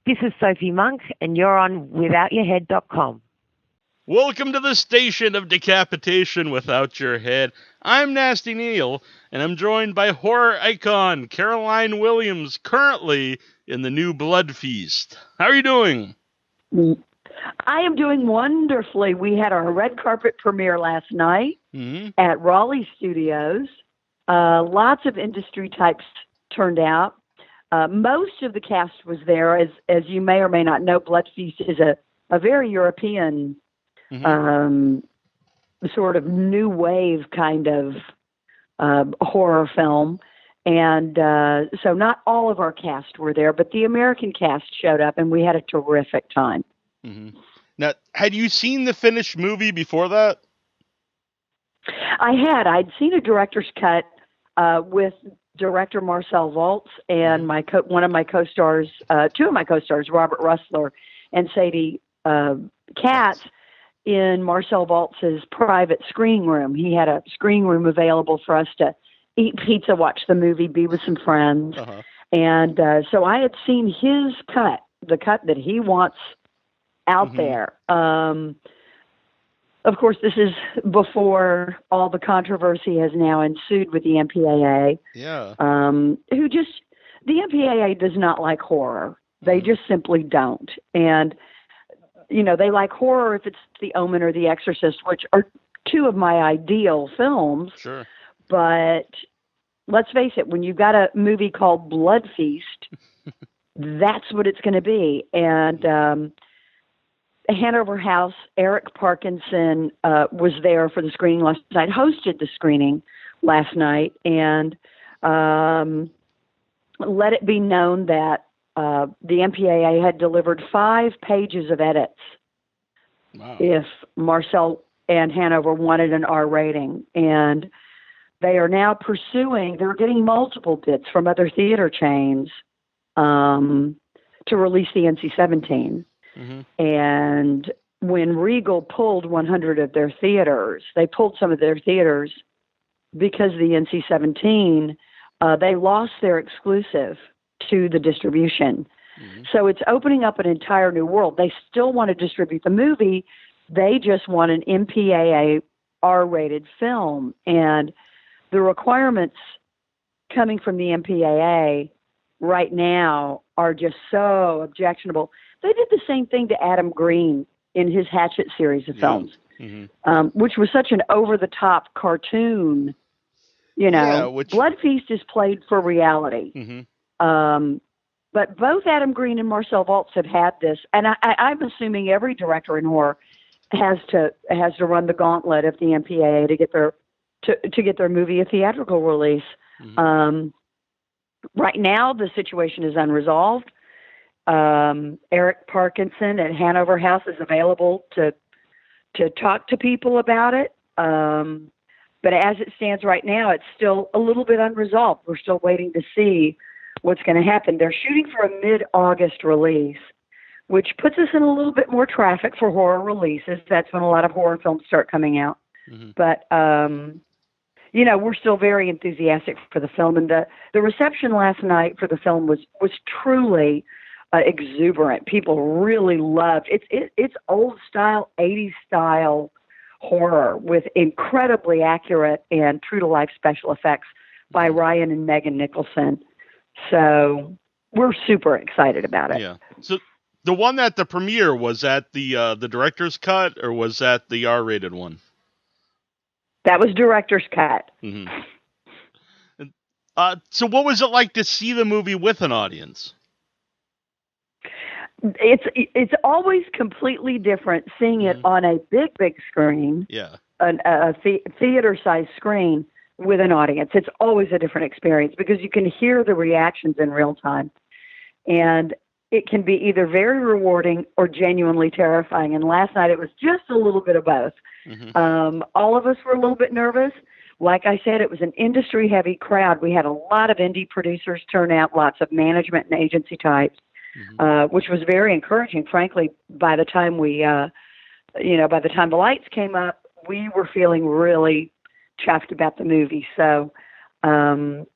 This is Sophie Monk, and you're on withoutyourhead.com. Welcome to the station of decapitation without your head. I'm Nasty Neal, and I'm joined by horror icon Caroline Williams, currently in the new Blood Feast. How are you doing? I am doing wonderfully. We had our red carpet premiere last night at Raleigh Studios. Lots of industry types turned out. Most of the cast was there. As you may or may not know, Blood Feast is a very European sort of new wave kind of horror film. And so not all of our cast were there, but the American cast showed up, and we had a terrific time. Mm-hmm. Now, had you seen the finished movie before that? I'd seen a director's cut with director Marcel Walz and one of my co-stars, two of my co-stars, Robert Rusler and Sadie Katz, in Marcel Waltz's private screening room. He had a screening room available for us to eat pizza, watch the movie, be with some friends. And so I had seen his cut, the cut that he wants out there. Of course, this is before all the controversy has now ensued with the MPAA. Yeah. The MPAA does not like horror. They just simply don't. And, you know, they like horror if it's The Omen or The Exorcist, which are two of my ideal films. Sure. But let's face it, when you've got a movie called Blood Feast, that's what it's going to be. And Hanover House, Eric Parkinson was there for the screening last night, hosted the screening last night, and let it be known that the MPAA had delivered 5 pages of edits. Wow. If Marcel and Hanover wanted an R rating. And they are now they're getting multiple bids from other theater chains to release the NC-17. And when Regal pulled 100 of their theaters, they pulled some of their theaters because the NC-17, they lost their exclusive to the distribution. So it's opening up an entire new world. They still want to distribute the movie. They just want an MPAA R-rated film. And the requirements coming from the MPAA right now are just so objectionable. They did the same thing to Adam Green in his Hatchet series of films, which was such an over-the-top cartoon. You know, Blood Feast is played for reality. But both Adam Green and Marcel Walz have had this, and I'm assuming every director in horror has to run the gauntlet of the MPAA to get their movie a theatrical release. Right now, the situation is unresolved. Eric Parkinson at Hanover House is available to talk to people about it. But as it stands right now, it's still a little bit unresolved. We're still waiting to see what's going to happen. They're shooting for a mid-August release, which puts us in a little bit more traffic for horror releases. That's when a lot of horror films start coming out. But, you know, we're still very enthusiastic for the film. And the reception last night for the film was truly exuberant. People really loved it. It's old style, 80s style horror with incredibly accurate and true to life special effects by Ryan and Megan Nicholson. So we're super excited about it. Yeah. So the one at the premiere, was that the director's cut, or was that the R-rated one? That was director's cut. So what was it like to see the movie with an audience? It's always completely different seeing it on a big screen, a theater-sized screen with an audience. It's always a different experience because you can hear the reactions in real time. And it can be either very rewarding or genuinely terrifying. And last night it was just a little bit of both. All of us were a little bit nervous. Like I said, it was an industry-heavy crowd. We had a lot of indie producers turn out, lots of management and agency types. Which was very encouraging. Frankly, by the time by the time the lights came up, we were feeling really chuffed about the movie. So, everybody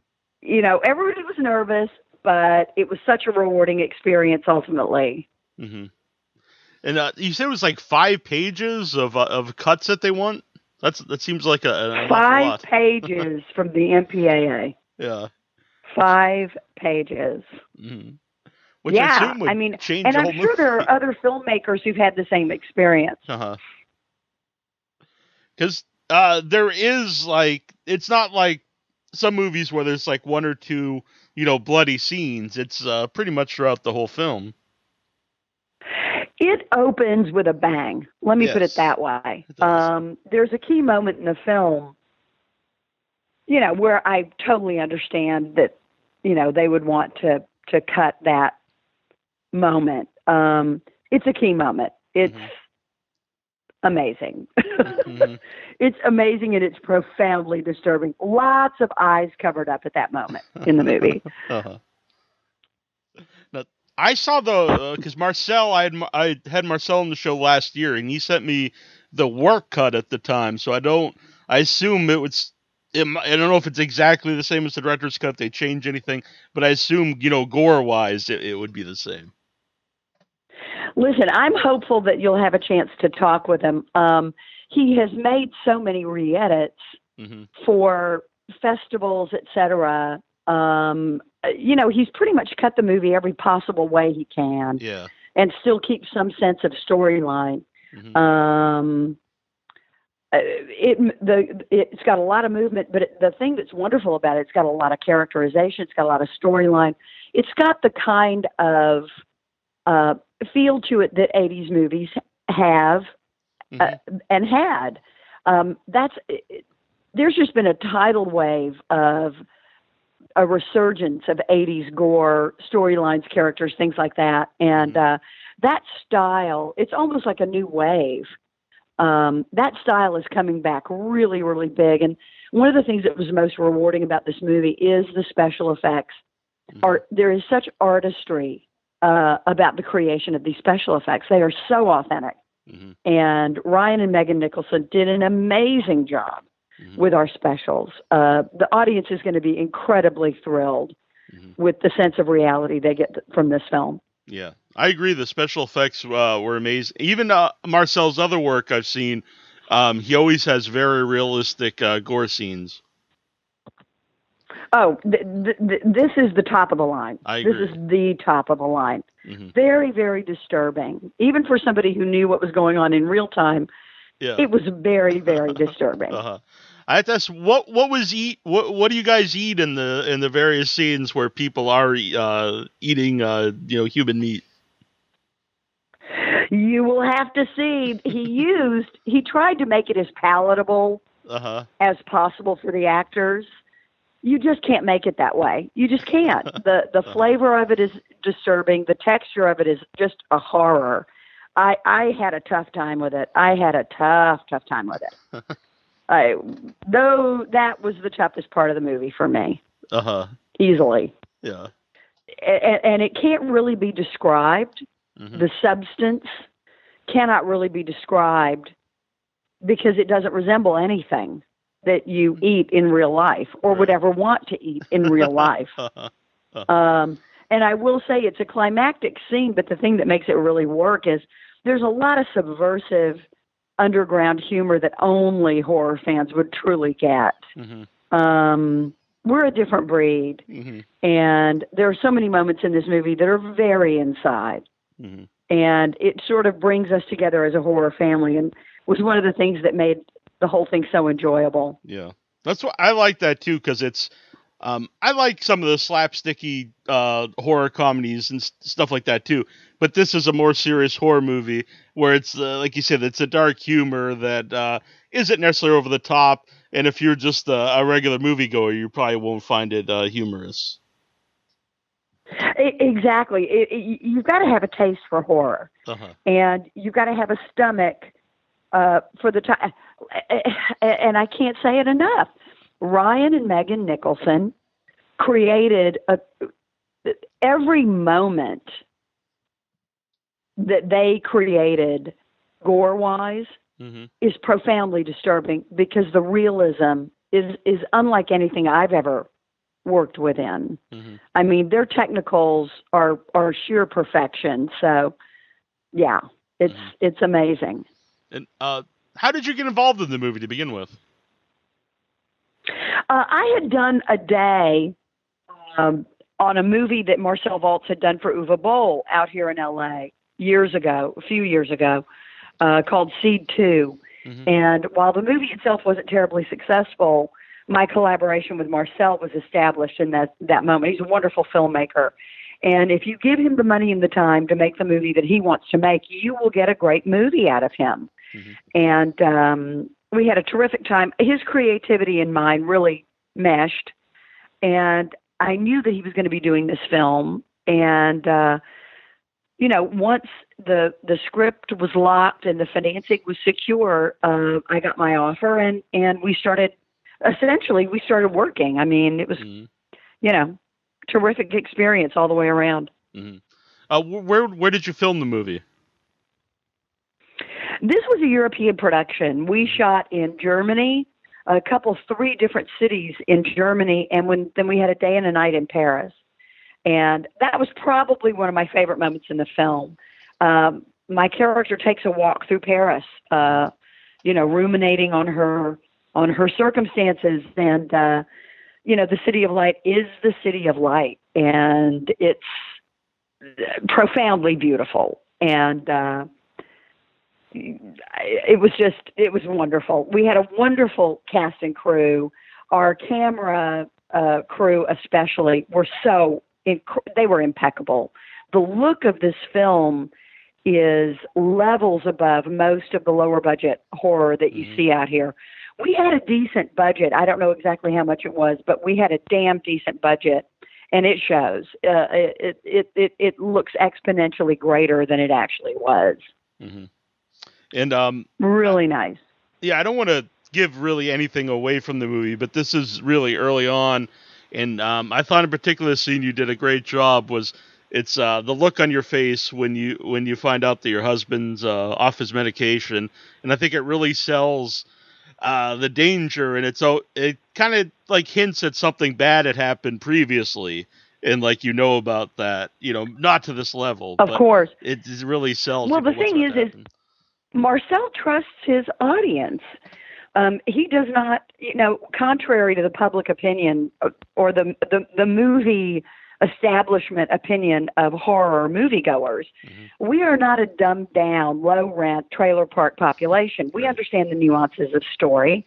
was nervous, but it was such a rewarding experience ultimately. Mm-hmm. And you said it was like 5 pages of cuts that they want? That seems like an awful lot. 5 pages from the MPAA. Yeah. 5 pages. Mm-hmm. Which I assume would change and the I'm whole sure movie. there are other filmmakers who've had the same experience. Because there is, like, it's not like some movies where there's like 1 or 2, bloody scenes. It's pretty much throughout the whole film. It opens with a bang. Let me put it that way. There's a key moment in the film, where I totally understand that, they would want to cut that moment. It's a key moment. It's amazing. Mm-hmm. It's amazing, and it's profoundly disturbing. Lots of eyes covered up at that moment in the movie. Now, I saw because Marcel, I had Marcel on the show last year, and he sent me the work cut at the time. So I assume I don't know if it's exactly the same as the director's cut. If they change anything, but I assume, gore wise, it would be the same. Listen, I'm hopeful that you'll have a chance to talk with him. He has made so many re-edits for festivals, etc. He's pretty much cut the movie every possible way he can, and still keep some sense of storyline. It's got a lot of movement, but the thing that's wonderful about it, it's got a lot of characterization. It's got a lot of storyline. It's got the kind of feel to it that 80s movies have and had. There's just been a tidal wave of a resurgence of 80s gore storylines, characters, things like that. And that style, it's almost like a new wave. That style is coming back really, really big. And one of the things that was most rewarding about this movie is the special effects. There is such artistry about the creation of these special effects. They are so authentic. And Ryan and Megan Nicholson did an amazing job with our specials. The audience is going to be incredibly thrilled with the sense of reality they get from this film. Yeah, I agree. The special effects were amazing. Even Marcel's other work I've seen, he always has very realistic gore scenes. Oh, this is the top of the line. I agree. This is the top of the line. Very, very disturbing. Even for somebody who knew what was going on in real time, it was very, very disturbing. I have to ask, what do you guys eat in the various scenes where people are eating human meat? You will have to see. He tried to make it as palatable as possible for the actors. You just can't make it that way. You just can't. The flavor of it is disturbing. The texture of it is just a horror. I had a tough time with it. I had a tough time with it. Though that was the toughest part of the movie for me. Easily. Yeah. And it can't really be described. The substance cannot really be described because it doesn't resemble anything that you eat in real life or would ever want to eat in real life. And I will say it's a climactic scene, but the thing that makes it really work is there's a lot of subversive underground humor that only horror fans would truly get. We're a different breed. And there are so many moments in this movie that are very inside. And it sort of brings us together as a horror family, and was one of the things that made the whole thing so enjoyable. Yeah. That's what I like that too, because it's I like some of the slapsticky horror comedies and stuff like that too. But this is a more serious horror movie where it's like you said, it's a dark humor that isn't necessarily over the top. And if you're just a regular moviegoer, you probably won't find it humorous. Exactly. You've got to have a taste for horror, and you've got to have a stomach for the time. And I can't say it enough. Ryan and Megan Nicholson created every moment that they created gore-wise is profoundly disturbing because the realism is unlike anything I've ever worked within. Mm-hmm. I mean, their technicals are sheer perfection. So, yeah, it's amazing. And how did you get involved in the movie to begin with? I had done a day on a movie that Marcel Walz had done for Uwe Boll out here in L.A. a few years ago, called Seed 2. Mm-hmm. And while the movie itself wasn't terribly successful, my collaboration with Marcel was established in that moment. He's a wonderful filmmaker. And if you give him the money and the time to make the movie that he wants to make, you will get a great movie out of him. Mm-hmm. And we had a terrific time. His creativity and mine really meshed. And I knew that he was going to be doing this film. And, once the script was locked and the financing was secure, I got my offer and we started working. I mean, it was, terrific experience all the way around. Mm-hmm. Where did you film the movie? This was a European production. We shot in Germany, 3 different cities in Germany, and then we had a day and a night in Paris. And that was probably one of my favorite moments in the film. My character takes a walk through Paris, ruminating on her circumstances. And, the City of Light is the City of Light, and it's profoundly beautiful. And it was wonderful. We had a wonderful cast and crew. Our camera crew especially they were impeccable. The look of this film is levels above most of the lower budget horror that you see out here. We had a decent budget. I don't know exactly how much it was, but we had a damn decent budget, and it shows. It looks exponentially greater than it actually was. Mm-hmm. And really nice. Yeah, I don't want to give really anything away from the movie, but this is really early on, and I thought in particular the scene you did a great job was it's the look on your face when you find out that your husband's off his medication, and I think it really sells the danger, and it kind of like hints at something bad had happened previously, and about that, not to this level. Of course, it really sells. Well, the thing is Marcel trusts his audience. He does not, contrary to the public opinion or the movie establishment opinion of horror moviegoers, we are not a dumbed down, low rent trailer park population. We understand the nuances of story.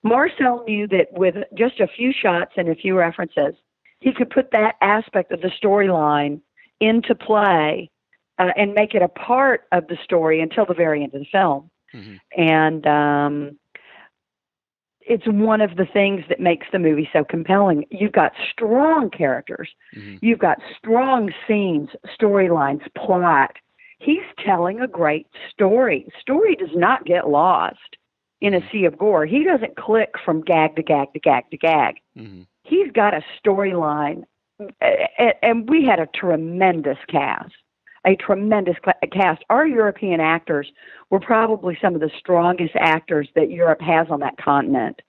Marcel knew that with just a few shots and a few references, he could put that aspect of the storyline into play and make it a part of the story until the very end of the film. And it's one of the things that makes the movie so compelling. You've got strong characters. You've got strong scenes, storylines, plot. He's telling a great story. Story does not get lost in a sea of gore. He doesn't click from gag to gag to gag to gag. He's got a storyline. And we had a tremendous cast. Our European actors were probably some of the strongest actors that Europe has on that continent.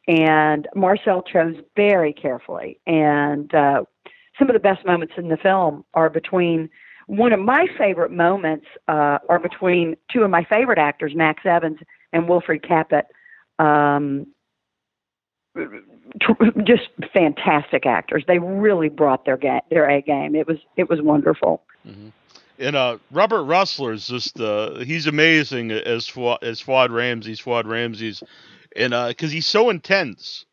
And Marcel chose very carefully. And some of the best moments in the film are between one of my favorite moments are between two of my favorite actors, Max Evans and Wilfred Capet. Just fantastic actors. They really brought their A game. It was wonderful. And Robert Rusler is just he's amazing as Fuad Ramses, and because he's so intense,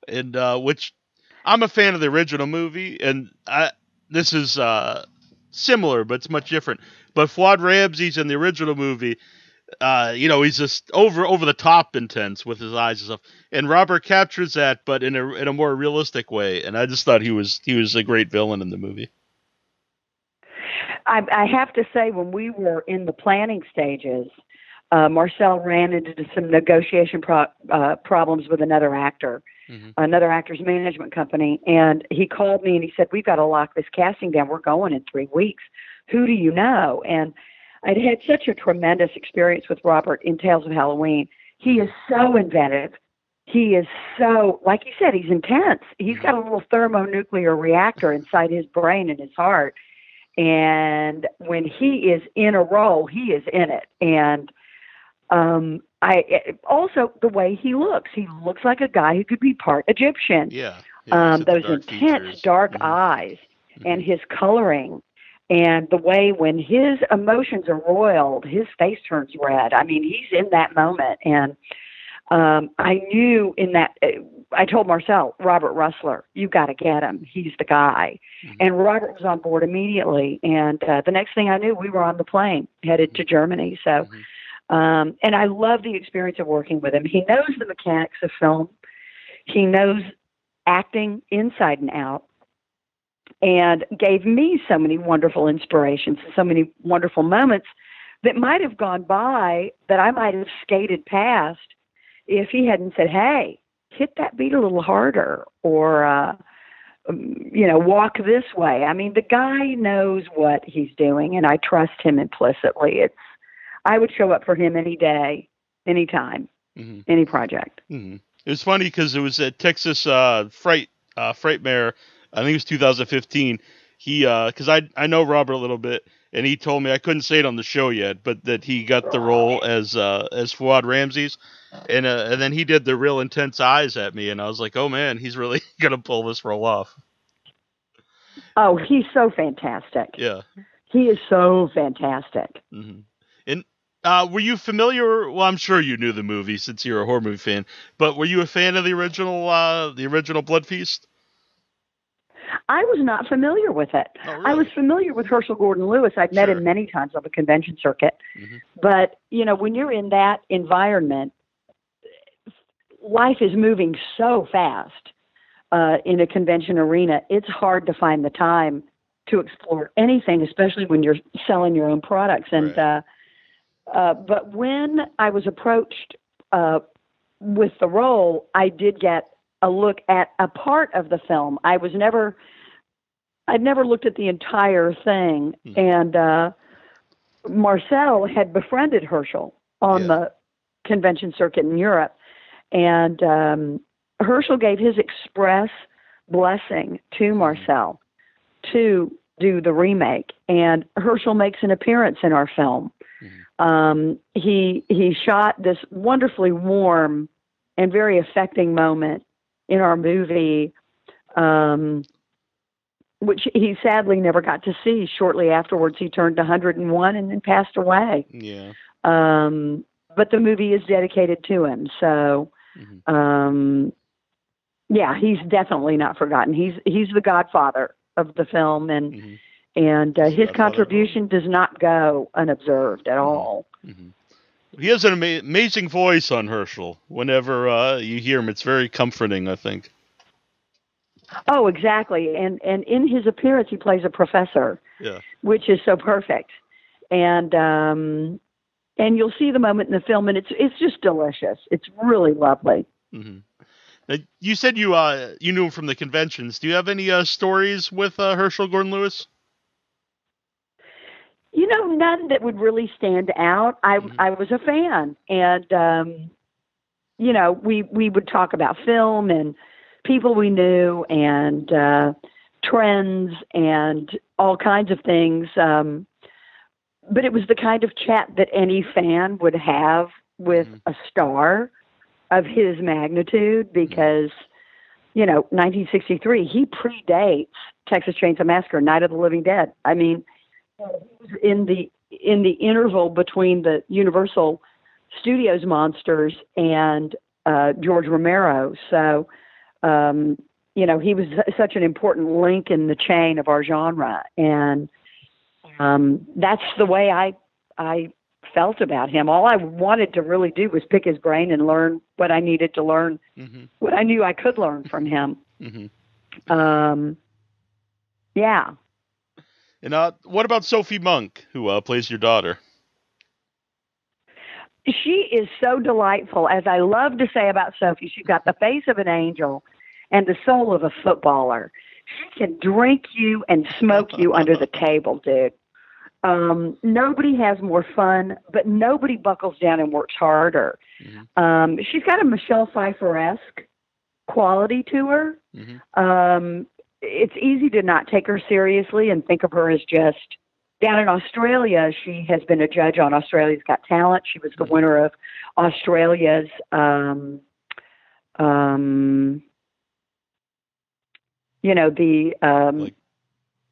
and which I'm a fan of the original movie, and this is similar, but it's much different. But Fuad Ramses in the original movie, he's just over the top intense with his eyes and stuff, and Robert captures that, but in a more realistic way. And I just thought he was a great villain in the movie. I have to say, when we were in the planning stages, Marcel ran into some negotiation problems with another actor, another actor's management company, and he called me and he said, "We've got to lock this casting down. We're going in 3 weeks. Who do you know?" And I'd had such a tremendous experience with Robert in Tales of Halloween. He is so inventive. he is so, like you said, he's intense. He's got a little thermonuclear reactor inside his brain and his heart. And when he is in a role, he is in it. And also the way he looks like a guy who could be part Egyptian. Yeah. Those intense dark eyes and his coloring and the way when his emotions are roiled, his face turns red. I mean, he's in that moment. And I knew in that, I told Marcel, Robert Rusler, you got to get him. He's the guy. And Robert was on board immediately. And the next thing I knew, we were on the plane headed to Germany. So, and I love the experience of working with him. He knows the mechanics of film. He knows acting inside and out, and gave me so many wonderful inspirations and so many wonderful moments that might have gone by, that I might have skated past if he hadn't said, hey, hit that beat a little harder, or, walk this way. I mean, the guy knows what he's doing, and I trust him implicitly. I would show up for him any day, anytime, any project. It was funny because it was at Texas Frightmare, I think it was 2015. He, because I know Robert a little bit, and he told me, I couldn't say it on the show yet, but that he got the role as Fuad Ramses, and then he did the real intense eyes at me, and I was like, oh man, he's really gonna pull this role off. Oh, he's so fantastic. Yeah, he is so fantastic. And were you familiar? Well, I'm sure you knew the movie since you're a horror movie fan, but were you a fan of the original Blood Feast? I was not familiar with it. Oh, really? I was familiar with Herschell Gordon Lewis. I'd met him many times on the convention circuit. But, when you're in that environment, life is moving so fast in a convention arena. It's hard to find the time to explore anything, especially when you're selling your own products. And but when I was approached with the role, I did get a look at a part of the film. I'd never looked at the entire thing. And Marcel had befriended Herschell on the convention circuit in Europe. And Herschell gave his express blessing to Marcel to do the remake. And Herschell makes an appearance in our film. He shot this wonderfully warm and very affecting moment in our movie, which he sadly never got to see. Shortly afterwards, he turned 101 and then passed away. Yeah. But the movie is dedicated to him. So, he's definitely not forgotten. He's the godfather of the film, and his contribution does not go unobserved at all. He has an amazing voice on Herschell. Whenever you hear him, it's very comforting, I think. Oh, exactly. And in his appearance, he plays a professor, which is so perfect. And you'll see the moment in the film, and it's just delicious. It's really lovely. Now, you said you knew him from the conventions. Do you have any stories with Herschell Gordon Lewis? None that would really stand out. I was a fan, and we would talk about film and people we knew and trends and all kinds of things. But it was the kind of chat that any fan would have with a star of his magnitude, because 1963, he predates Texas Chainsaw Massacre, Night of the Living Dead. I mean, in the interval between the Universal Studios monsters and George Romero. So, he was such an important link in the chain of our genre. And that's the way I felt about him. All I wanted to really do was pick his brain and learn what I needed to learn, what I knew I could learn from him. Yeah. And what about Sophie Monk, who plays your daughter? She is so delightful. As I love to say about Sophie, she's got the face of an angel and the soul of a footballer. She can drink you and smoke you under the table, dude. Nobody has more fun, but nobody buckles down and works harder. Mm-hmm. She's got a Michelle Pfeiffer-esque quality to her. Mm-hmm. It's easy to not take her seriously and think of her as just down in Australia. She has been a judge on Australia's Got Talent. She was the winner of Australia's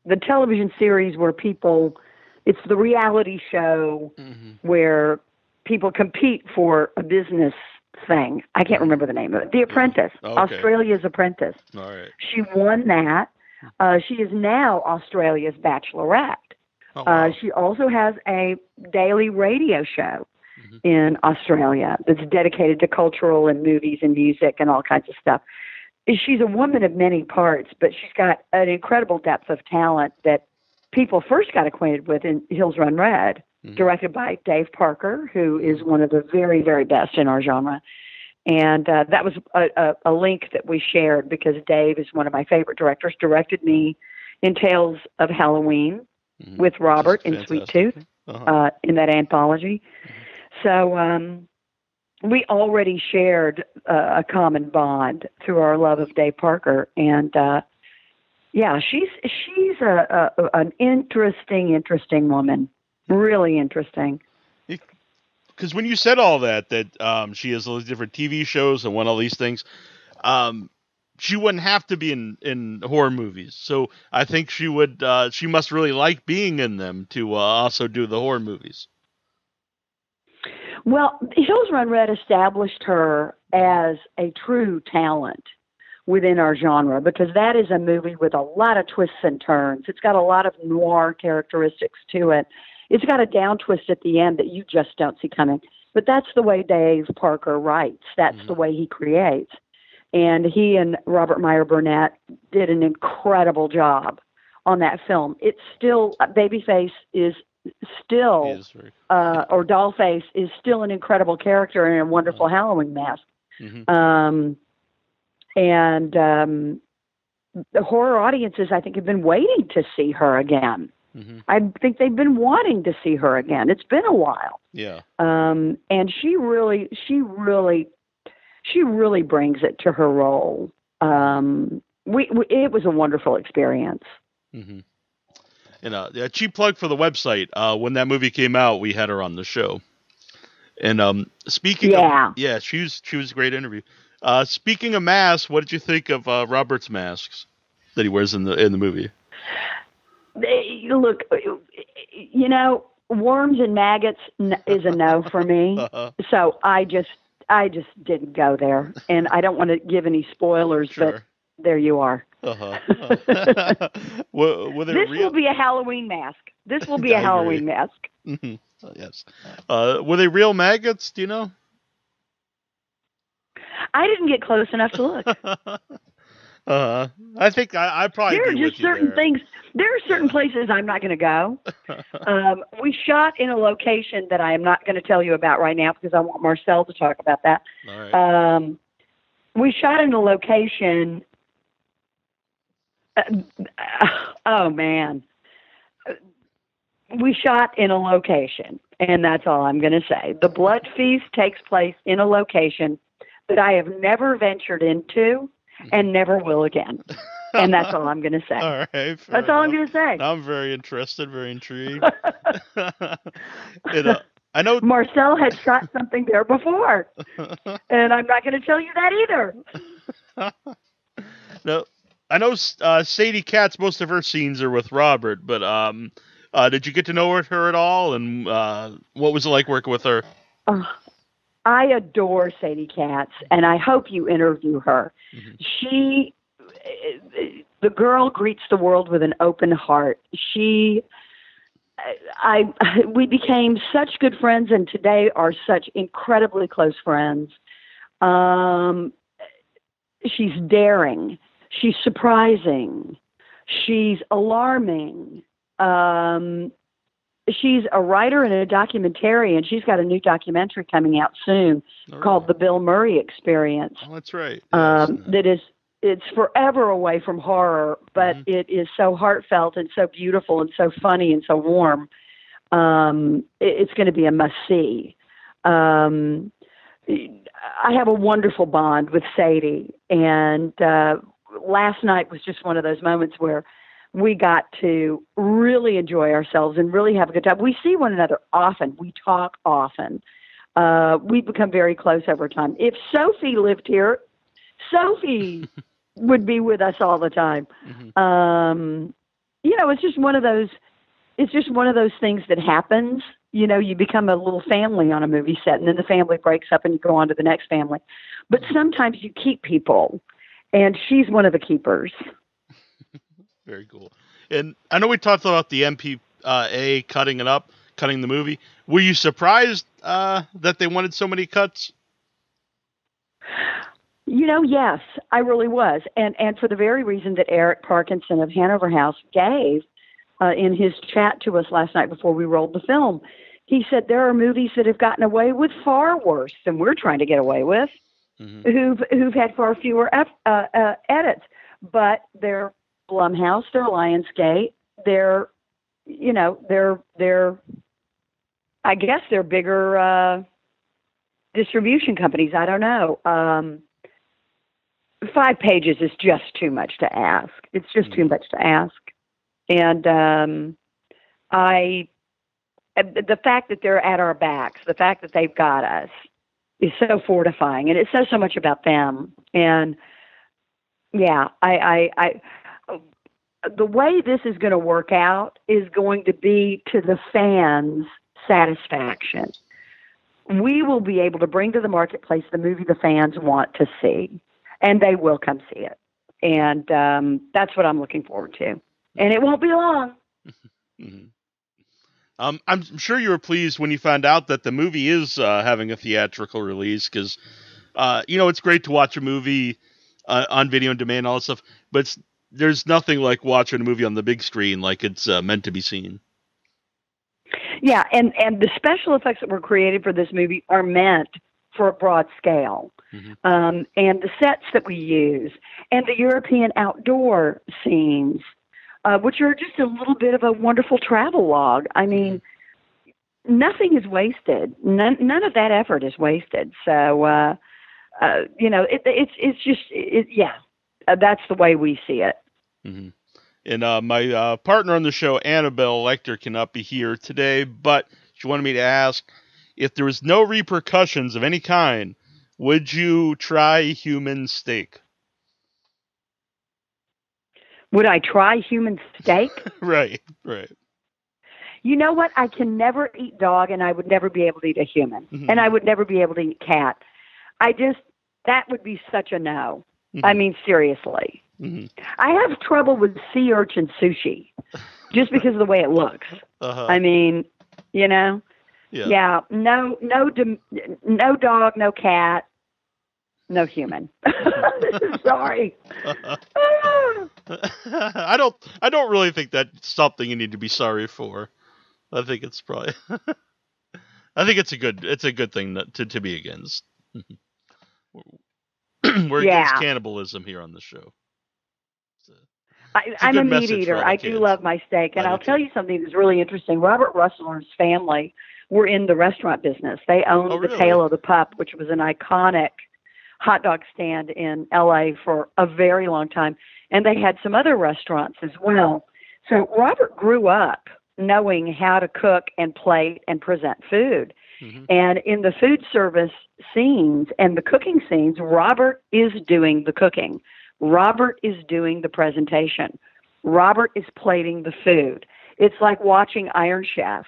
the television series where it's the reality show where people compete for a business thing. I can't remember the name of it. The Apprentice. Okay. Australia's Apprentice. All right. She won that. She is now Australia's Bachelorette. Oh, wow. She also has a daily radio show in Australia that's dedicated to cultural and movies and music and all kinds of stuff. She's a woman of many parts, but she's got an incredible depth of talent that people first got acquainted with in Hills Run Red, directed by Dave Parker, who is one of the very, very best in our genre. And that was a link that we shared because Dave is one of my favorite directors, directed me in Tales of Halloween with Robert in Sweet Tooth in that anthology. So we already shared a common bond through our love of Dave Parker. And she's an interesting woman, really interesting. Because when you said all that she has all these different TV shows and won all these things, she wouldn't have to be in horror movies. So I think she must really like being in them to also do the horror movies. Well, Hills Run Red established her as a true talent within our genre because that is a movie with a lot of twists and turns. It's got a lot of noir characteristics to it. It's got a down twist at the end that you just don't see coming. But that's the way Dave Parker writes. That's the way he creates. And he and Robert Meyer Burnett did an incredible job on that film. It's still, Babyface is still, or Dollface is still an incredible character in a wonderful Halloween mask. The horror audiences, I think, have been waiting to see her again. I think they've been wanting to see her again. It's been a while. Yeah. And she really brings it to her role. It was a wonderful experience. And a cheap plug for the website. When that movie came out, we had her on the show. And speaking of, she was a great interview. Speaking of masks, what did you think of Robert's masks that he wears in the movie? Look, worms and maggots is a no for me. So I just didn't go there, and I don't want to give any spoilers, but there you are. This will be a Halloween mask. This will be a Halloween mask. Yes. Were they real maggots? Do you know? I didn't get close enough to look. I think I probably there are just certain things. There are certain places I'm not going to go. We shot in a location that I am not going to tell you about right now because I want Marcel to talk about that. All right. We shot in a location. Oh man, we shot in a location, and that's all I'm going to say. The blood feast takes place in a location that I have never ventured into and never will again. And that's all I'm going to say. All right. That's all I'm going to say. I'm very interested, very intrigued. I know Marcel had shot something there before, and I'm not going to tell you that either. No, I know Sadie Katz, most of her scenes are with Robert, but did you get to know her at all? And what was it like working with her? I adore Sadie Katz, and I hope you interview her. The girl greets the world with an open heart. We became such good friends, and today are such incredibly close friends. She's daring. She's surprising. She's alarming. She's a writer and a documentarian. She's got a new documentary coming out soon called The Bill Murray Experience. Oh, that's right. It's forever away from horror, but it is so heartfelt and so beautiful and so funny and so warm. It's going to be a must-see. I have a wonderful bond with Sadie, and last night was just one of those moments where we got to really enjoy ourselves and really have a good time. We see one another often. We talk often. We've become very close over time. If Sophie lived here, Sophie would be with us all the time. Mm-hmm. It's just one of those. It's just one of those things that happens. You become a little family on a movie set, and then the family breaks up and you go on to the next family. But sometimes you keep people, and she's one of the keepers. Very cool. And I know we talked about the MPAA cutting the movie. Were you surprised that they wanted so many cuts? Yes, I really was. And for the very reason that Eric Parkinson of Hanover House gave in his chat to us last night before we rolled the film. He said there are movies that have gotten away with far worse than we're trying to get away with, mm-hmm. who've had far fewer edits. But they're Blumhouse, they're Lionsgate, they're I guess they're bigger distribution companies. I don't know. 5 pages is just too much to ask. It's just too much to ask. And the fact that they're at our backs, the fact that they've got us is so fortifying, and it says so much about them. And yeah, I the way this is going to work out is going to be to the fans' satisfaction. We will be able to bring to the marketplace the movie the fans want to see, and they will come see it. And that's what I'm looking forward to. And it won't be long. Mm-hmm. I'm sure you were pleased when you found out that the movie is having a theatrical release, because, it's great to watch a movie on video on demand and all that stuff, but there's nothing like watching a movie on the big screen like it's meant to be seen. Yeah, and the special effects that were created for this movie are meant for a broad scale. Mm-hmm. And the sets that we use, and the European outdoor scenes, which are just a little bit of a wonderful travel log. I mean, nothing is wasted. None of that effort is wasted. So, it's just, that's the way we see it. Mm-hmm. And my partner on the show, Annabelle Lecter, cannot be here today, but she wanted me to ask, if there was no repercussions of any kind, would you try human steak? Would I try human steak? Right. You know what? I can never eat dog, and I would never be able to eat a human. Mm-hmm. And I would never be able to eat cat. That would be such a no. Mm-hmm. I mean, seriously. Mm-hmm. I have trouble with sea urchin sushi just because of the way it looks. Uh-huh. I mean, Yeah, no dog, no cat, no human. Sorry. I don't really think that's something you need to be sorry for. I think it's probably it's a good thing to be against. We're against cannibalism here on the show. I'm a meat eater. I do love my steak, and I'll tell you something that's really interesting. Robert Rusler's family were in the restaurant business. They owned the Tail of the Pup, which was an iconic hot dog stand in LA for a very long time. And they had some other restaurants as well. So Robert grew up knowing how to cook and plate and present food. Mm-hmm. And in the food service scenes and the cooking scenes, Robert is doing the cooking. Robert is doing the presentation. Robert is plating the food. It's like watching Iron Chef.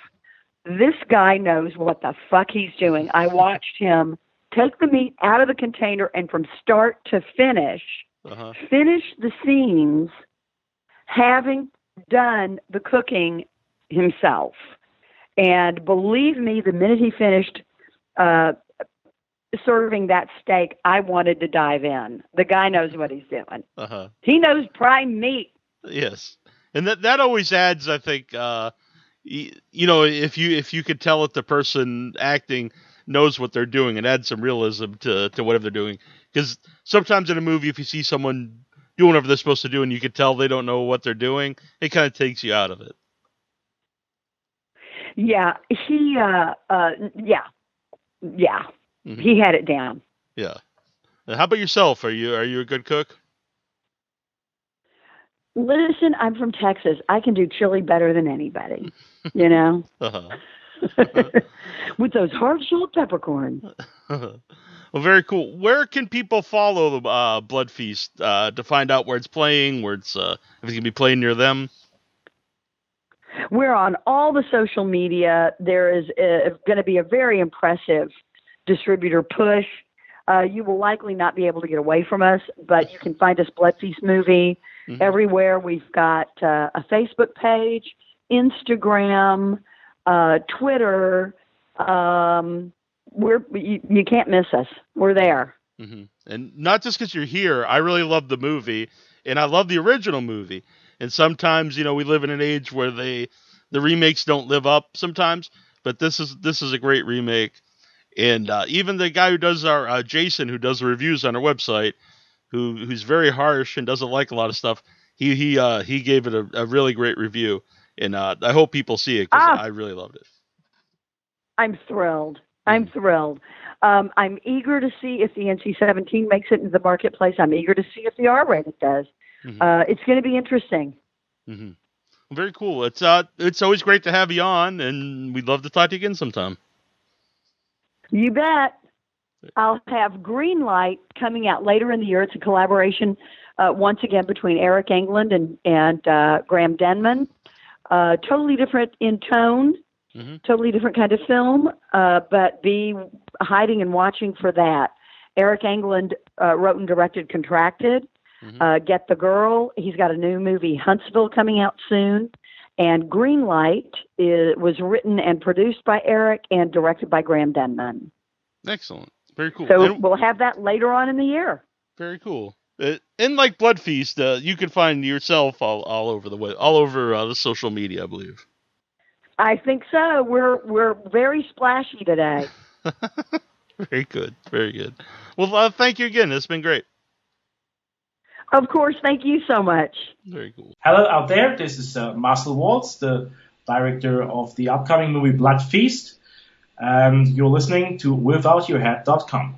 This guy knows what the fuck he's doing. I watched him take the meat out of the container and from start to finish, finish the scenes, having done the cooking himself. And believe me, the minute he finished serving that steak, I wanted to dive in. The guy knows what he's doing. He knows prime meat. Yes. And that always adds, I think, if you could tell that the person acting knows what they're doing, it adds some realism to whatever they're doing. Because sometimes in a movie, if you see someone doing whatever they're supposed to do and you can tell they don't know what they're doing, it kind of takes you out of it. Yeah, yeah. Mm-hmm. He had it down. Yeah. And how about yourself? Are you a good cook? Listen, I'm from Texas. I can do chili better than anybody, you know? Uh-huh. With those hard-shelled peppercorns. Well, very cool. Where can people follow the Blood Feast to find out where it's playing, where it's if it's gonna be playing near them? We're on all the social media. There is going to be a very impressive distributor push. You will likely not be able to get away from us, but you can find us Blood Feast Movie everywhere. We've got a Facebook page, Instagram, Twitter. You can't miss us. We're there. Mm-hmm. And not just because you're here. I really love the movie, and I love the original movie. And sometimes, we live in an age where the remakes don't live up sometimes. But this is a great remake. And even the guy who does our Jason, who does the reviews on our website, who's very harsh and doesn't like a lot of stuff, he gave it a really great review. And I hope people see it because I really loved it. I'm thrilled. I'm eager to see if the NC-17 makes it into the marketplace. I'm eager to see if the R-rated does. It's going to be interesting. Mm-hmm. Well, very cool. It's always great to have you on, and we'd love to talk to you again sometime. You bet. I'll have Greenlight coming out later in the year. It's a collaboration, once again, between Eric Englund and Graham Denman. Totally different in tone, totally different kind of film, but be hiding and watching for that. Eric Englund wrote and directed Contracted, Get the Girl. He's got a new movie, Huntsville, coming out soon. And Greenlight was written and produced by Eric and directed by Graham Denman. Excellent. Very cool. So we'll have that later on in the year. Very cool. And like Blood Feast, you can find yourself all over the social media, I believe. I think so. We're very splashy today. Very good. Very good. Well, thank you again. It's been great. Of course. Thank you so much. Very cool. Hello out there. This is Marcel Walz, the director of the upcoming movie Blood Feast. And you're listening to withoutyourhead.com.